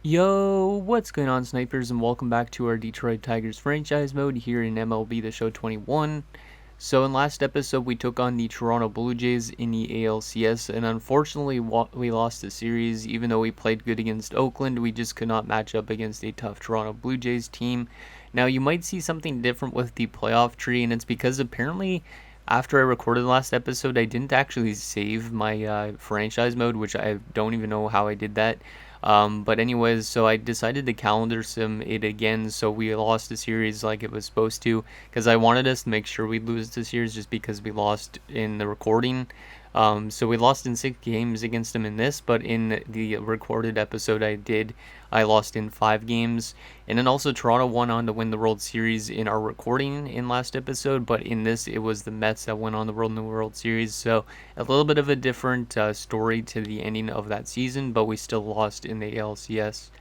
Yo, what's going on, snipers, and welcome back to our Detroit Tigers franchise mode here in MLB The Show 21. So in last episode, we took on the Toronto Blue Jays in the ALCS, and unfortunately, we lost the series. Even though we played good against Oakland, we just could not match up against a tough Toronto Blue Jays team. Now, you might see something different with the playoff tree, and it's because apparently, after I recorded the last episode, I didn't actually save my franchise mode, which I don't even know how I did that. But anyways, so I decided to calendar sim it again, so we lost the series like it was supposed to, because I wanted us to make sure we'd lose the series just because we lost in the recording. So we lost in 6 games against them in this, but in the recorded episode I lost in 5 games. And then also Toronto went on to win the World Series in our recording in last episode, but in this it was the Mets that went on the World Series. So a little bit of a different story to the ending of that season, but we still lost in the ALCS.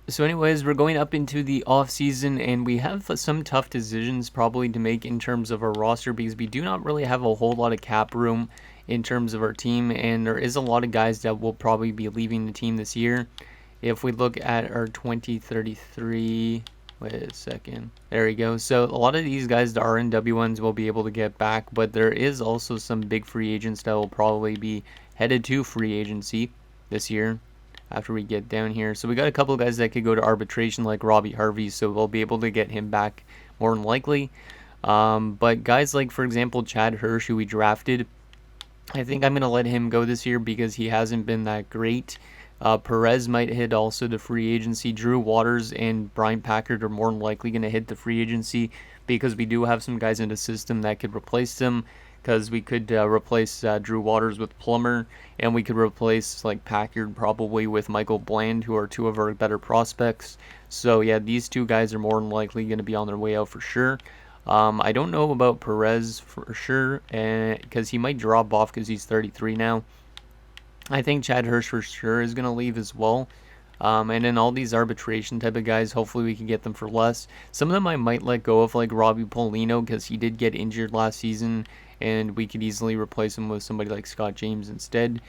So anyways, we're going up into the offseason, and we have some tough decisions probably to make in terms of our roster because we do not really have a whole lot of cap room in terms of our team, and there is a lot of guys that will probably be leaving the team this year. If we look at our 2033, wait a second, there we go. So a lot of these guys, the RNW1s, will be able to get back, but there is also some big free agents that will probably be headed to free agency this year after we get down here. So we got a couple of guys that could go to arbitration like Robbie Harvey, so we'll be able to get him back more than likely. But guys like, for example, Chad Hirsch, who we drafted, I think I'm going to let him go this year because he hasn't been that great. Perez might hit also the free agency. Drew Waters and Brian Packard are more than likely going to hit the free agency because we do have some guys in the system that could replace them. Because we could replace Drew Waters with Plummer, and we could replace like Packard probably with Michael Bland, who are 2 of our better prospects. So yeah, these 2 guys are more than likely going to be on their way out for sure. I don't know about Perez for sure, because he might drop off because he's 33 now. I think Chad Hirsch for sure is going to leave as well. And then all these arbitration type of guys, hopefully we can get them for less. Some of them I might let go of, like Robbie Polino, because he did get injured last season, and we could easily replace him with somebody like Scott James instead.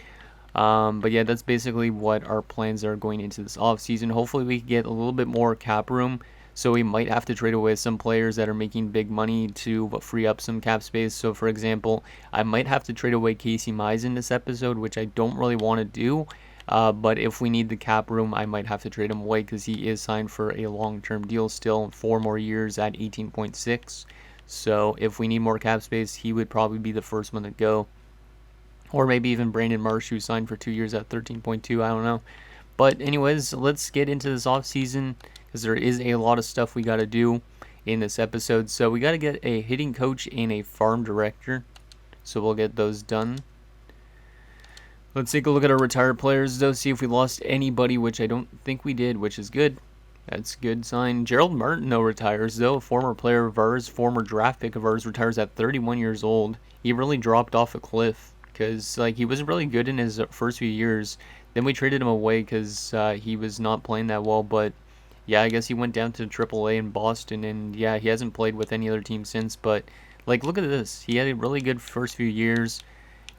But yeah, that's basically what our plans are going into this offseason. Hopefully we can get a little bit more cap room, so we might have to trade away some players that are making big money to free up some cap space. So for example, I might have to trade away Casey Mize in this episode, which I don't really want to do. But if we need the cap room, I might have to trade him away because he is signed for a long-term deal still, 4 more years at 18.6. So if we need more cap space, he would probably be the first one to go. Or maybe even Brandon Marsh, who signed for 2 years at 13.2. I don't know. But anyways, let's get into this offseason because there is a lot of stuff we got to do in this episode. So we got to get a hitting coach and a farm director. So we'll get those done. Let's take a look at our retired players, though, see if we lost anybody, which I don't think we did, which is good. That's a good sign. Gerald Martin, though, retires, though. A former player of ours, former draft pick of ours, retires at 31 years old. He really dropped off a cliff because like, he wasn't really good in his first few years. Then we traded him away because he was not playing that well. But, yeah, I guess he went down to AAA in Boston, and, yeah, he hasn't played with any other team since. But, like, look at this. He had a really good first few years.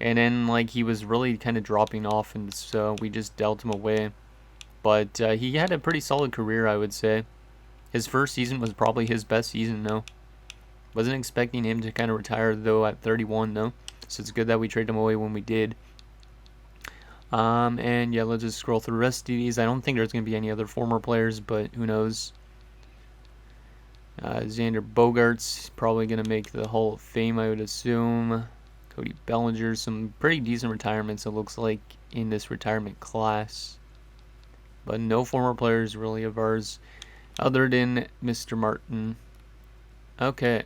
And then, like, he was really kind of dropping off, and so we just dealt him away. But he had a pretty solid career, I would say. His first season was probably his best season, though. Wasn't expecting him to kind of retire, though, at 31, though. So it's good that we traded him away when we did. And, yeah, let's just scroll through the rest of these. I don't think there's going to be any other former players, but who knows. Xander Bogaerts probably going to make the Hall of Fame, I would assume. Cody Bellinger, some pretty decent retirements, it looks like, in this retirement class. But no former players really of ours other than Mr. Martin. Okay.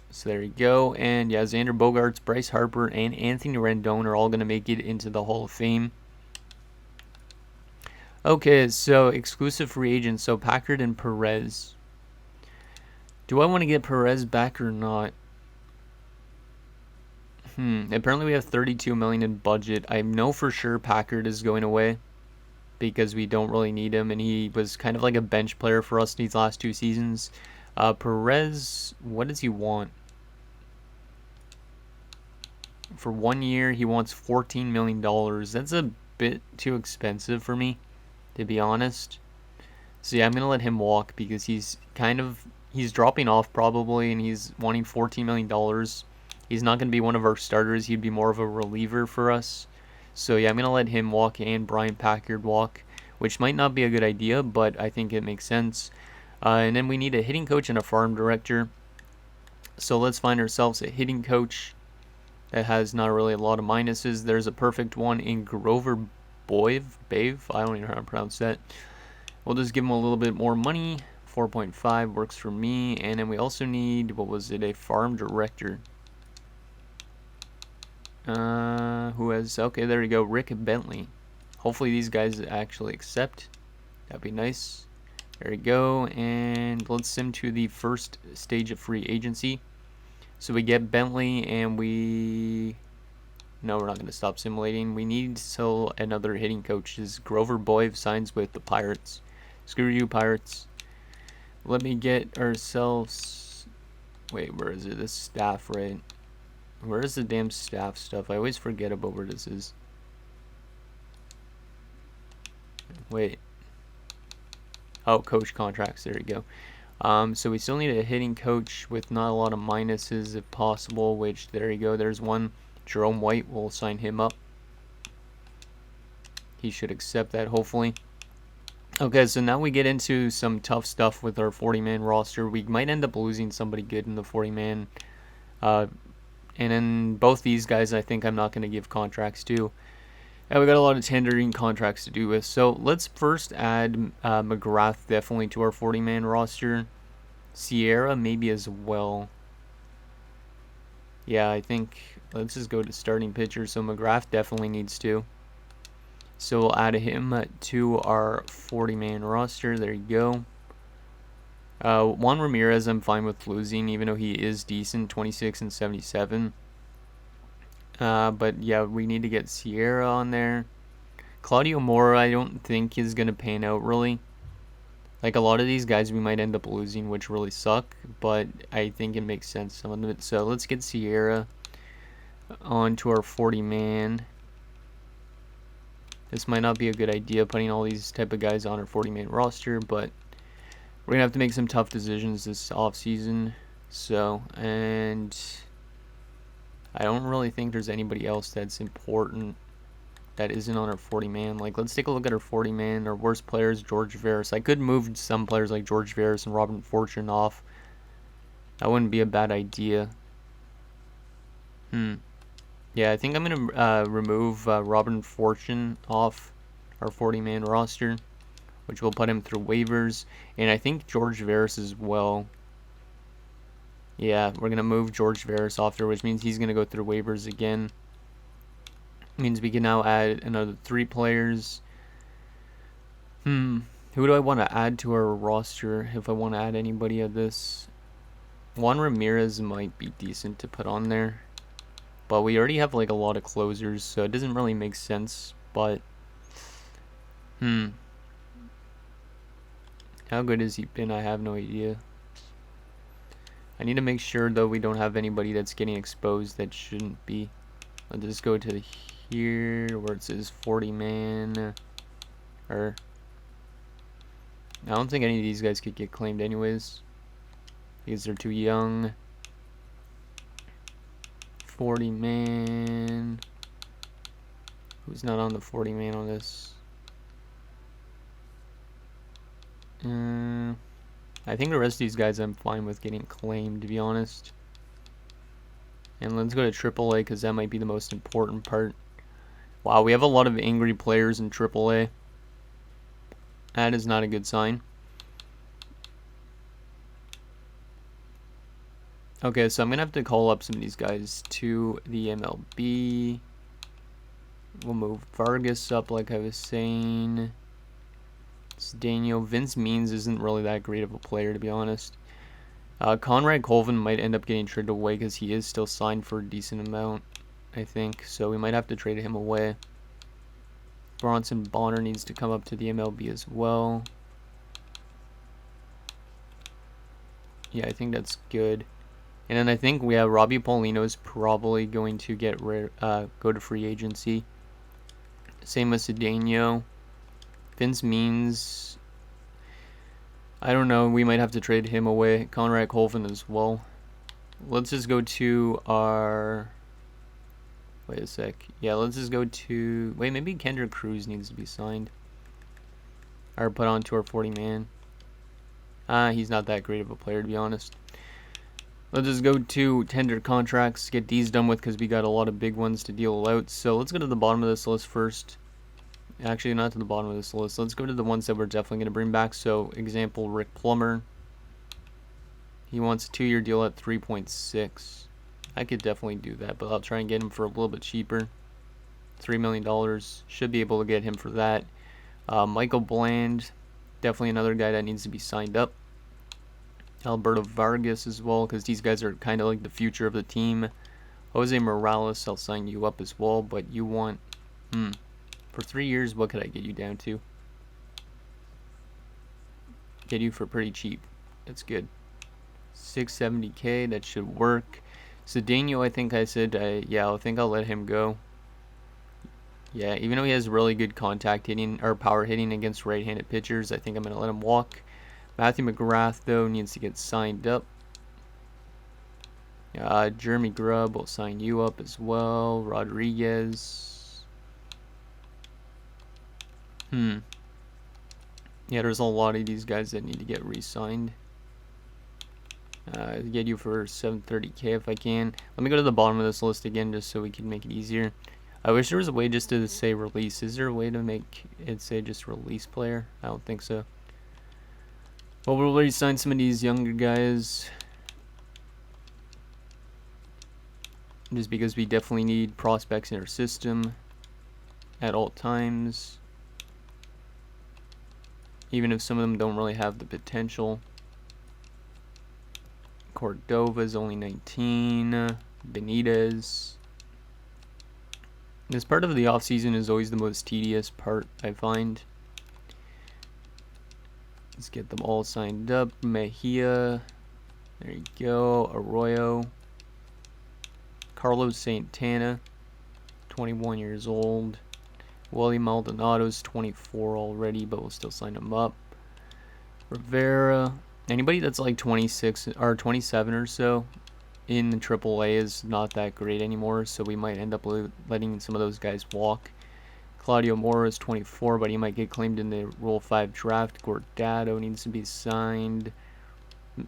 So there you go. And yeah, Xander Bogaerts, Bryce Harper, and Anthony Rendon are all going to make it into the Hall of Fame. Okay, so exclusive free agents. So Packard and Perez. Do I want to get Perez back or not? Apparently we have $32 million in budget. I know for sure Packard is going away because we don't really need him, and he was kind of like a bench player for us these last 2 seasons. Perez, what does he want? For 1 year, he wants $14 million. That's a bit too expensive for me. to be honest. So yeah, I'm going to let him walk because he's dropping off probably, and he's wanting $14 million. He's not going to be one of our starters. He'd be more of a reliever for us. So yeah, I'm going to let him walk and Brian Packard walk, which might not be a good idea, but I think it makes sense. And then we need a hitting coach and a farm director. So let's find ourselves a hitting coach that has not really a lot of minuses. There's a perfect one in Grover Bave. I don't even know how to pronounce that. We'll just give him a little bit more money. 4.5 works for me. And then we also need, what was it, a farm director. Who has, okay, there we go, Rick Bentley. Hopefully these guys actually accept. That'd be nice. There we go, and let's sim to the first stage of free agency. So we get Bentley, and no, we're not going to stop simulating. We need still another hitting coach. Grover Boyve signs with the Pirates. Screw you, Pirates. Let me get ourselves, wait, where is it? This staff, right? Where is the damn staff stuff? I always forget about where this is. Wait. Oh, coach contracts. There you go. So we still need a hitting coach with not a lot of minuses if possible, which, there you go. There's one. Jerome White, we'll sign him up. He should accept that, hopefully. Okay, so now we get into some tough stuff with our 40-man roster. We might end up losing somebody good in the 40-man. And then both these guys, I think I'm not going to give contracts to. And we got a lot of tendering contracts to do with. So let's first add McGrath definitely to our 40-man roster. Sierra maybe as well. Yeah, I think let's just go to starting pitcher. So McGrath definitely needs to. So we'll add him to our 40-man roster. There you go. Juan Ramirez, I'm fine with losing, even though he is decent, 26 and 77. But yeah, we need to get Sierra on there. Claudio Mora, I don't think is going to pan out, really. Like, a lot of these guys we might end up losing, which really suck. But I think it makes sense, some of it. So let's get Sierra onto our 40-man. This might not be a good idea, putting all these type of guys on our 40-man roster, but we're going to have to make some tough decisions this offseason. So, and I don't really think there's anybody else that's important that isn't on our 40-man. Like, let's take a look at our 40-man. Our worst players, George Veras. I could move some players like George Veras and Robin Fortune off. That wouldn't be a bad idea. Yeah, I think I'm going to remove Robin Fortune off our 40-man roster, which will put him through waivers. And I think George Veras as well. Yeah, we're going to move George Veras off there, which means he's going to go through waivers again. Means we can now add another 3 players. Who do I want to add to our roster if I want to add anybody of this? Juan Ramirez might be decent to put on there. But we already have like a lot of closers, so it doesn't really make sense. But how good has he been? I have no idea. I need to make sure though we don't have anybody that's getting exposed that shouldn't be. Let's just go to here where it says 40-man. Or I don't think any of these guys could get claimed anyways, because they're too young. 40-man. Who's not on the 40-man on this? I think the rest of these guys I'm fine with getting claimed, to be honest. And let's go to AAA because that might be the most important part. Wow, we have a lot of angry players in AAA. That is not a good sign. Okay, so I'm going to have to call up some of these guys to the MLB. We'll move Vargas up like I was saying. It's Daniel. Vince Means isn't really that great of a player, to be honest. Conrad Colvin might end up getting traded away because he is still signed for a decent amount, I think. So we might have to trade him away. Bronson Bonner needs to come up to the MLB as well. Yeah, I think that's good. And then I think we have Robbie Paulino is probably going to go to free agency. Same with Cedeno. Vince Means, I don't know. We might have to trade him away. Conrad Colvin as well. Let's just go to our... Wait a sec. Yeah, let's just go to... Wait, maybe Kendra Cruz needs to be signed. Or put onto our 40-man. He's not that great of a player, to be honest. Let's just go to tender contracts, get these done with because we got a lot of big ones to deal out. So let's go to the bottom of this list first. Actually, not to the bottom of this list. Let's go to the ones that we're definitely going to bring back. So, example, Rick Plummer. He wants a 2-year deal at 3.6. I could definitely do that, but I'll try and get him for a little bit cheaper. $3 million. Should be able to get him for that. Michael Bland. Definitely another guy that needs to be signed up. Alberto Vargas as well, because these guys are kind of like the future of the team. Jose Morales, I'll sign you up as well, but you want... For 3 years, what could I get you down to? Get you for pretty cheap. That's good. 670K, that should work. Cedeno, I think I said, yeah, I think I'll let him go. Yeah, even though he has really good contact hitting, or power hitting against right-handed pitchers, I think I'm going to let him walk. Matthew McGrath, though, needs to get signed up. Jeremy Grubb will sign you up as well. Rodriguez. Yeah, there's a lot of these guys that need to get re-signed. Get you for 730K if I can. Let me go to the bottom of this list again just so we can make it easier. I wish there was a way just to say release. Is there a way to make it say just release player? I don't think so. Well, we'll re-sign some of these younger guys. Just because we definitely need prospects in our system at all times. Even if some of them don't really have the potential. Cordova's only 19. Benitez. This part of the offseason is always the most tedious part, I find. Let's get them all signed up. Mejia. There you go. Arroyo. Carlos Santana. 21 years old. William Maldonado's 24 already, but we'll still sign him up. Rivera. Anybody that's like 26 or 27 or so in the AAA is not that great anymore, so we might end up letting some of those guys walk. Claudio Mora is 24, but he might get claimed in the Rule 5 draft. Gordado needs to be signed.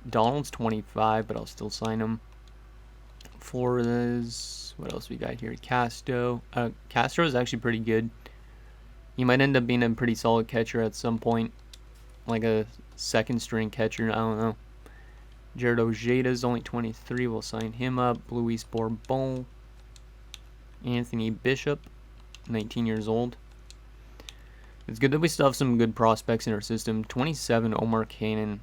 Donald's 25, but I'll still sign him. Flores. What else we got here? Castro is actually pretty good. He might end up being a pretty solid catcher at some point. Like a second string catcher, I don't know. Jared Ojeda is only 23. We'll sign him up. Luis Bourbon. Anthony Bishop, 19 years old. It's good that we still have some good prospects in our system. 27, Omar Cannon.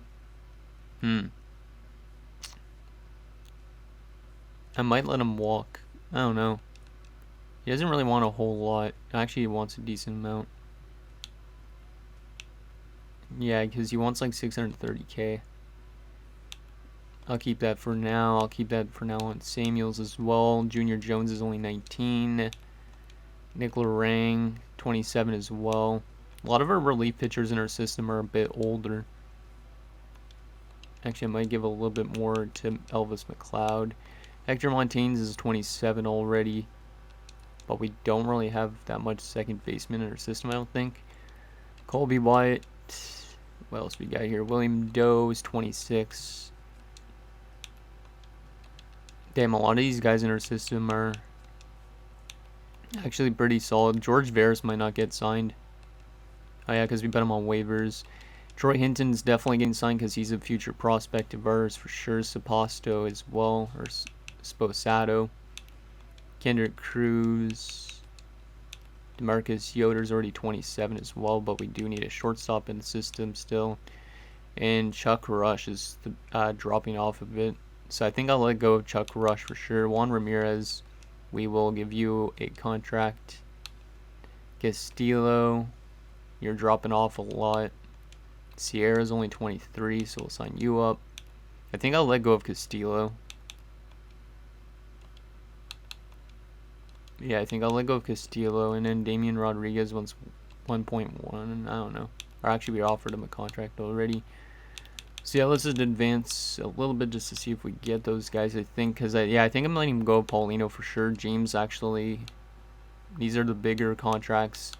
I might let him walk. I don't know. He doesn't really want a whole lot. Actually, he wants a decent amount. Yeah, because he wants like 630K. I'll keep that for now. I'll keep that for now on Samuels as well. Junior Jones is only 19. Nick Lorang, 27 as well. A lot of our relief pitchers in our system are a bit older. Actually, I might give a little bit more to Elvis McLeod. Hector Montanes is 27 already. But we don't really have that much second baseman in our system, I don't think. Colby Wyatt. What else we got here? William Doe is 26. Damn, a lot of these guys in our system are actually pretty solid. George Veras might not get signed. Oh yeah, because we bet him on waivers. Troy Hinton's definitely getting signed because he's a future prospect of ours for sure. Saposto as well, or Sposado. Kendra Cruz. DeMarcus Yoder's already 27 as well, but we do need a shortstop in the system still. And Chuck Rush is dropping off a bit. So I think I'll let go of Chuck Rush for sure. Juan Ramirez, we will give you a contract. Castillo, you're dropping off a lot. Sierra's only 23, so we'll sign you up. I think I'll let go of Castillo. Yeah, I think I'll let go of Castillo, and then Damien Rodriguez wants 1.1, I don't know. Or actually, we offered him a contract already. So yeah, let's just advance a little bit just to see if we get those guys, I think. Because, I think I'm letting him go Paulino for sure. James, actually, these are the bigger contracts.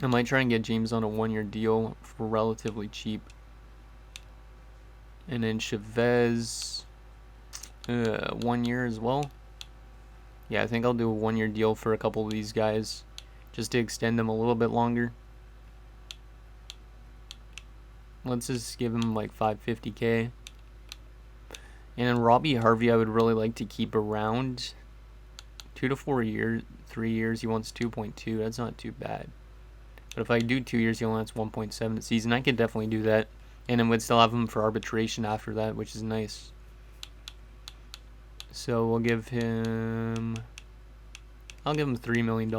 I might try and get James on a 1-year deal for relatively cheap. And then Chavez, 1 year as well. Yeah, I think I'll do a 1-year deal for a couple of these guys just to extend them a little bit longer. Let's just give him like 550K. And then Robbie Harvey, I would really like to keep around 2 to 4 years, 3 years. He wants 2.2. That's not too bad. But if I do 2 years, he only wants 1.7 a season. I could definitely do that. And then we'd still have him for arbitration after that, which is nice. So we'll give him... I'll give him $3 million.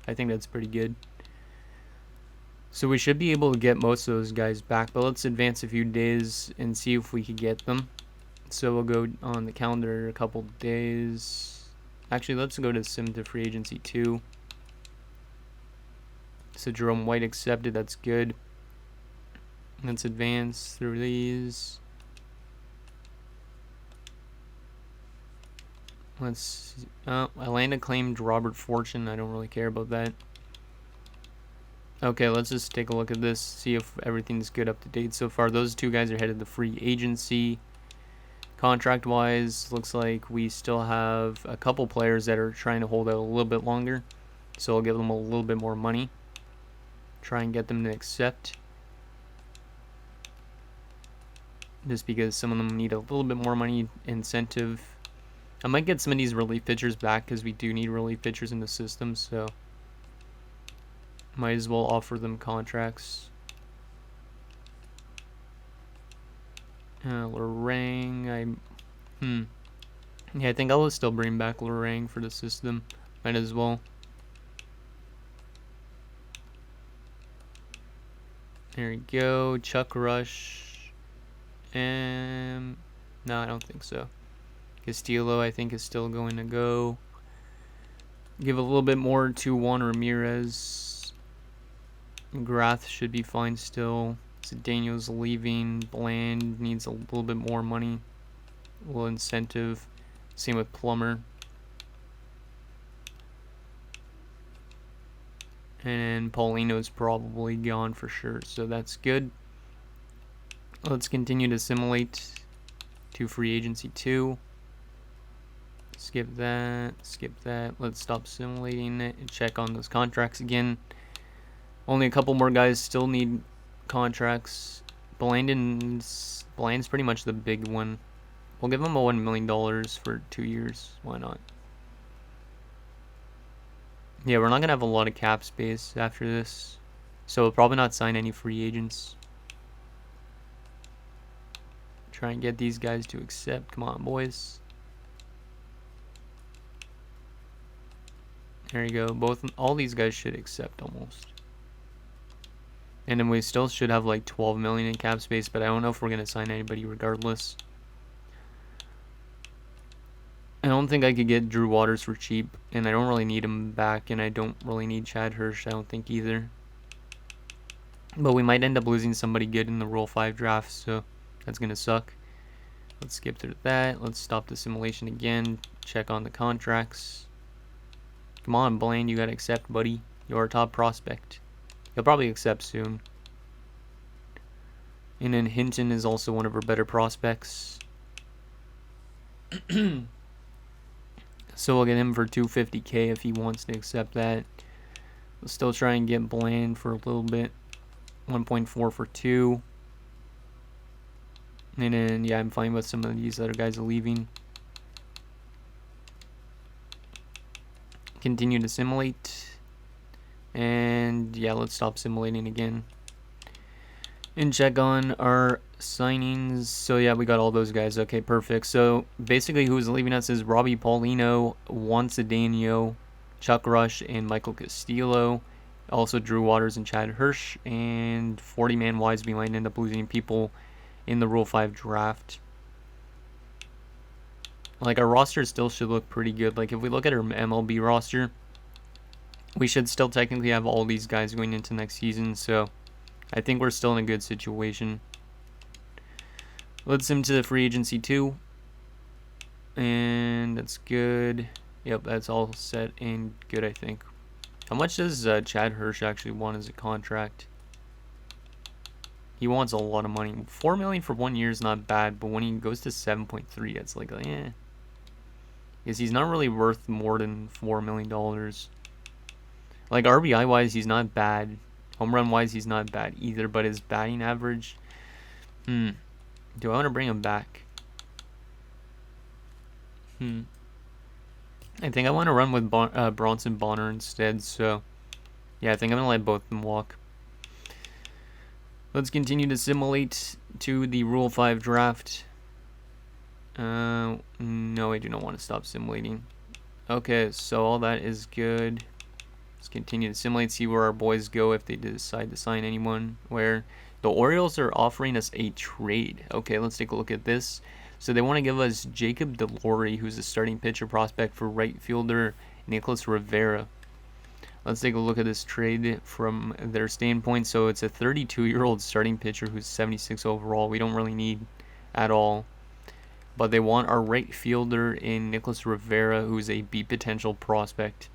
I think that's pretty good. So we should be able to get most of those guys back. But let's advance a few days and see if we could get them. So we'll go on the calendar a couple days. Actually, let's go to sim to free agency 2. So Jerome White accepted. That's good. Let's advance through these. Let's... Atlanta claimed Robert Fortune. I don't really care about that. Okay, let's just take a look at this. See if everything's good up to date so far. Those two guys are headed to free agency. Contract-wise, looks like we still have a couple players that are trying to hold out a little bit longer. So I'll give them a little bit more money. Try and get them to accept. Just because some of them need a little bit more money incentive. I might get some of these relief pitchers back because we do need relief pitchers in the system, so might as well offer them contracts. Lorang, yeah, I think I'll still bring back Lorang for the system. Might as well. There we go. Chuck Rush. No, I don't think so. Castillo, I think, is still going to go. Give a little bit more to Juan Ramirez. Grath should be fine still. So Daniel's leaving. Bland needs a little bit more money. A little incentive. Same with Plummer. And Paulino's probably gone for sure, so that's good. Let's continue to simulate to free agency 2. Skip that, skip that. Let's stop simulating it and check on those contracts again. Only a couple more guys still need contracts. Bland's pretty much the big one. We'll give him a $1 million for 2 years. Why not? Yeah, we're not going to have a lot of cap space after this. So we'll probably not sign any free agents. Try and get these guys to accept. Come on, boys. There you go. All these guys should accept almost. And then we still should have like 12 million in cap space, but I don't know if we're going to sign anybody regardless. I don't think I could get Drew Waters for cheap, and I don't really need him back, and I don't really need Chad Hirsch, I don't think either. But we might end up losing somebody good in the Rule 5 draft, so that's going to suck. Let's skip through that. Let's stop the simulation again. Check on the contracts. Come on, Blaine, you got to accept, buddy. You're our top prospect. He'll probably accept soon. And then Hinton is also one of our better prospects. So we'll get him for $250K if he wants to accept that. We'll still try and get Bland for a little bit. 1.4 for 2. And then, yeah, I'm fine with some of these other guys leaving. Continue to simulate. And, yeah, let's stop simulating again. And check on our signings. So, yeah, we got all those guys. Okay, perfect. So, basically, who's leaving us is Robbie Paulino, Juan Cedeno, Chuck Rush, and Michael Castillo. Also, Drew Waters and Chad Hirsch. And 40-man-wise, we might end up losing people in the Rule 5 draft. Like, our roster still should look pretty good. Like, if we look at our MLB roster, we should still technically have all these guys going into next season, so I think we're still in a good situation. Let's sim to the free agency too. And that's good. Yep, that's all set and good, I think. How much does Chad Hirsch actually want as a contract? He wants a lot of money. $4 million for 1 year is not bad, but when he goes to 7.3, it's like, eh. Because he's not really worth more than $4 million. Like, RBI-wise, he's not bad. Home run-wise, he's not bad either, but his batting average... Do I want to bring him back? I think I want to run with Bronson Bonner instead, so... Yeah, I think I'm going to let both of them walk. Let's continue to simulate to the Rule 5 draft. No, I do not want to stop simulating. Okay, so all that is good. Let's continue to simulate, see where our boys go if they decide to sign anyone. Where the Orioles are offering us a trade. Okay, let's take a look at this. So they want to give us Jacob DeLory, who's a starting pitcher prospect for right fielder Nicholas Rivera. Let's take a look at this trade from their standpoint. So it's a 32-year-old starting pitcher who's 76 overall. We don't really need at all. But they want our right fielder in Nicholas Rivera, who's a B potential prospect.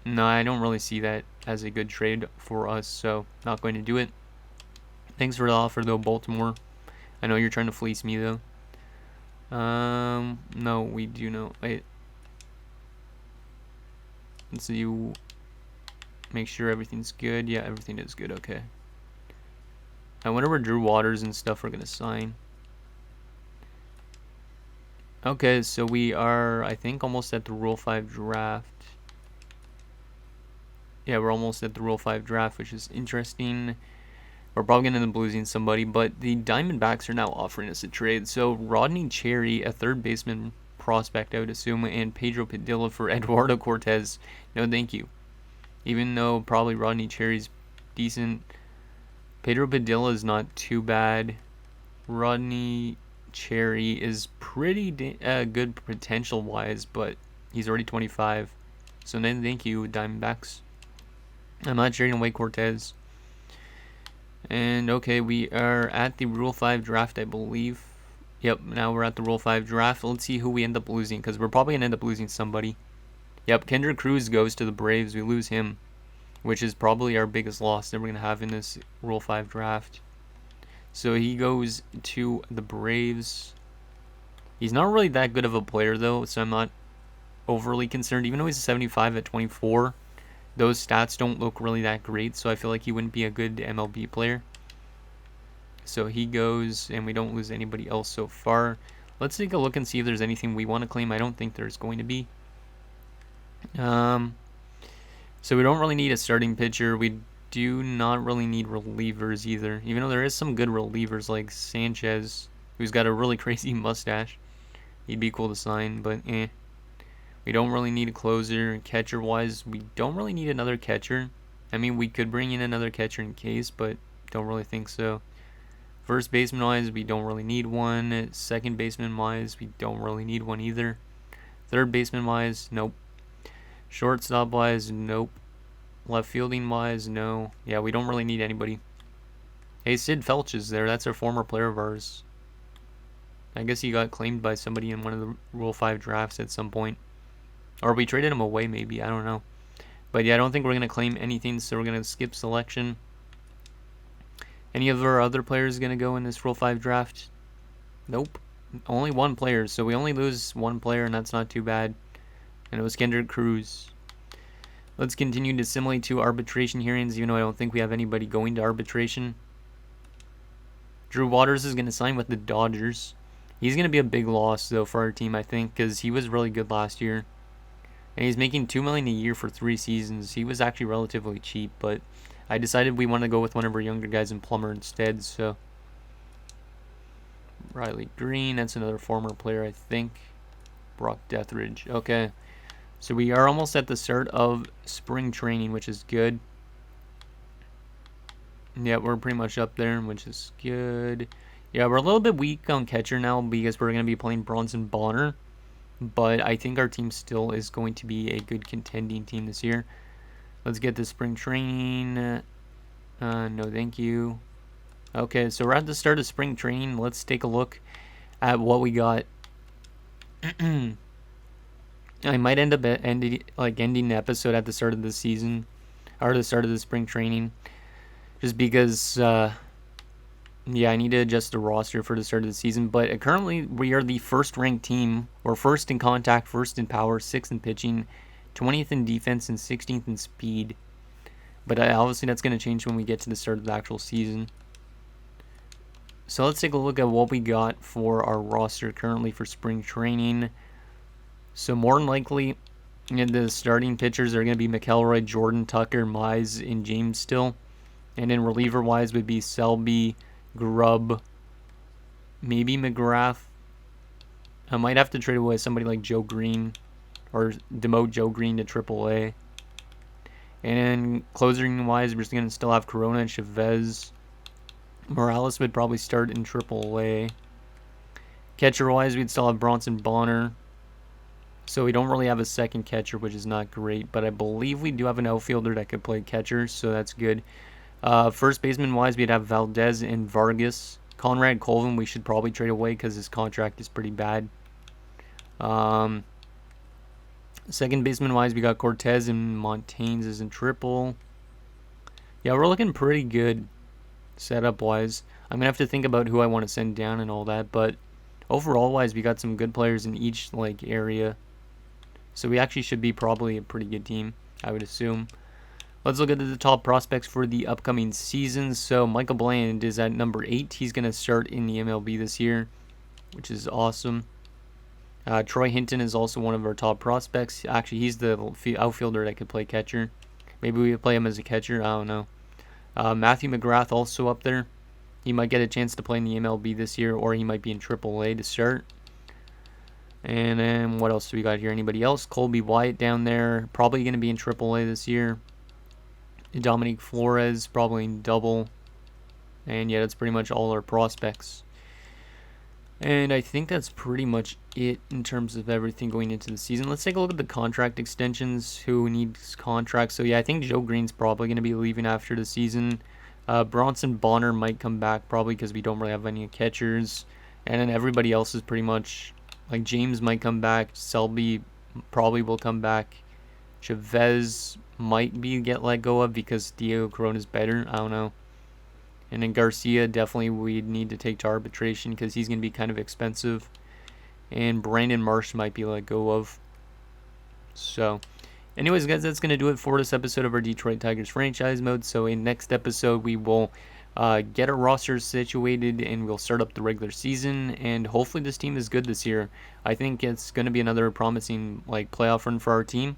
No, I don't really see that as a good trade for us, so not going to do it. Thanks for the offer, though, Baltimore. I know you're trying to fleece me, though. No, we do know. Wait. Let's see. Make sure everything's good. Yeah, everything is good. Okay. I wonder where Drew Waters and stuff are going to sign. Okay, so we are, I think, almost at the Rule 5 draft. Yeah, we're almost at the Rule 5 draft, which is interesting. We're probably going to end up losing somebody, but the Diamondbacks are now offering us a trade. So Rodney Cherry, a third baseman prospect, I would assume, and Pedro Padilla for Eduardo Cortez. No, thank you. Even though probably Rodney Cherry's decent, Pedro Padilla is not too bad. Rodney Cherry is pretty good potential-wise, but he's already 25. So then thank you, Diamondbacks. I'm not trading away Cortez. And okay, we are at the Rule 5 draft, I believe. Yep, now we're at the Rule 5 draft. Let's see who we end up losing, because we're probably going to end up losing somebody. Yep, Kendra Cruz goes to the Braves. We lose him, which is probably our biggest loss that we're going to have in this Rule 5 draft. So he goes to the Braves. He's not really that good of a player, though, so I'm not overly concerned. Even though he's a 75 at 24, those stats don't look really that great, so I feel like he wouldn't be a good MLB player. So he goes, and we don't lose anybody else so far. Let's take a look and see if there's anything we want to claim. I don't think there's going to be. So we don't really need a starting pitcher. We do not really need relievers either, even though there is some good relievers like Sanchez, who's got a really crazy mustache. He'd be cool to sign, but eh. We don't really need a closer. Catcher-wise, we don't really need another catcher. I mean, we could bring in another catcher in case, but don't really think so. First baseman-wise, we don't really need one. Second baseman-wise, we don't really need one either. Third baseman-wise, nope. Shortstop-wise, nope. Left fielding-wise, no. Yeah, we don't really need anybody. Hey, Sid Felch is there. That's a former player of ours. I guess he got claimed by somebody in one of the Rule 5 drafts at some point. Or we traded him away, maybe. I don't know. But yeah, I don't think we're going to claim anything, so we're going to skip selection. Any of our other players going to go in this Rule 5 draft? Nope. Only one player, so we only lose one player, and that's not too bad. And it was Kendra Cruz. Let's continue to simulate to arbitration hearings, even though I don't think we have anybody going to arbitration. Drew Waters is going to sign with the Dodgers. He's going to be a big loss, though, for our team, I think, because he was really good last year. And he's making $2 million a year for 3 seasons. He was actually relatively cheap, but I decided we want to go with one of our younger guys in Plummer instead, so. Riley Green, that's another former player, I think. Brock Deathridge. Okay. So we are almost at the start of spring training, which is good. Yeah, we're pretty much up there, which is good. Yeah, we're a little bit weak on catcher now because we're going to be playing Bronson Bonner. But I think our team still is going to be a good contending team this year. Let's get to spring training. No, thank you. Okay, so we're at the start of spring training. Let's take a look at what we got. I might end up ending the episode at the start of the season, or the start of the spring training, just because, yeah, I need to adjust the roster for the start of the season. But currently, we are the first-ranked team. We're first in contact, first in power, 6th in pitching, 20th in defense, and 16th in speed. But obviously, that's going to change when we get to the start of the actual season. So let's take a look at what we got for our roster currently for spring training. So more than likely, the starting pitchers are going to be McElroy, Jordan, Tucker, Mize, and James still. And then reliever-wise would be Selby, Grubb, maybe McGrath. I might have to trade away somebody like Joe Green, or demote Joe Green to AAA. And then closing-wise, we're just going to still have Corona and Chavez. Morales would probably start in AAA. Catcher-wise, we'd still have Bronson Bonner. So we don't really have a second catcher, which is not great. But I believe we do have an outfielder that could play catcher, so that's good. First baseman-wise, we'd have Valdez and Vargas. Conrad Colvin, we should probably trade away because his contract is pretty bad. Second baseman-wise, we got Cortez and Montaignes is in triple. Yeah, we're looking pretty good setup-wise. I'm going to have to think about who I want to send down and all that. But overall-wise, we got some good players in each area. So we actually should be probably a pretty good team, I would assume. Let's look at the top prospects for the upcoming season. So Michael Bland is at number 8. He's going to start in the MLB this year, which is awesome. Troy Hinton is also one of our top prospects. Actually, he's the outfielder that could play catcher. Maybe we would play him as a catcher. I don't know. Matthew McGrath also up there. He might get a chance to play in the MLB this year, or he might be in AAA to start. And then what else do we got here? Anybody else? Colby Wyatt down there. Probably going to be in AAA this year. Dominic Flores probably in double. And yeah, that's pretty much all our prospects. And I think that's pretty much it in terms of everything going into the season. Let's take a look at the contract extensions. Who needs contracts? So yeah, I think Joe Green's probably going to be leaving after the season. Bronson Bonner might come back probably because we don't really have any catchers. And then everybody else is pretty much... Like James might come back. Selby probably will come back. Chavez might get let go of because Diego Corona's better. I don't know. And then Garcia, definitely we'd need to take to arbitration because he's going to be kind of expensive. And Brandon Marsh might be let go of. So, anyways, guys, that's going to do it for this episode of our Detroit Tigers franchise mode. So, in next episode, we will get our roster situated and we'll start up the regular season. And hopefully this team is good this year. I think it's going to be another promising playoff run for our team.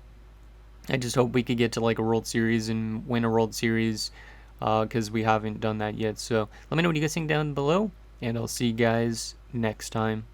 I just hope we could get to a World Series and win a World Series because we haven't done that yet. So let me know what you guys think down below, and I'll see you guys next time.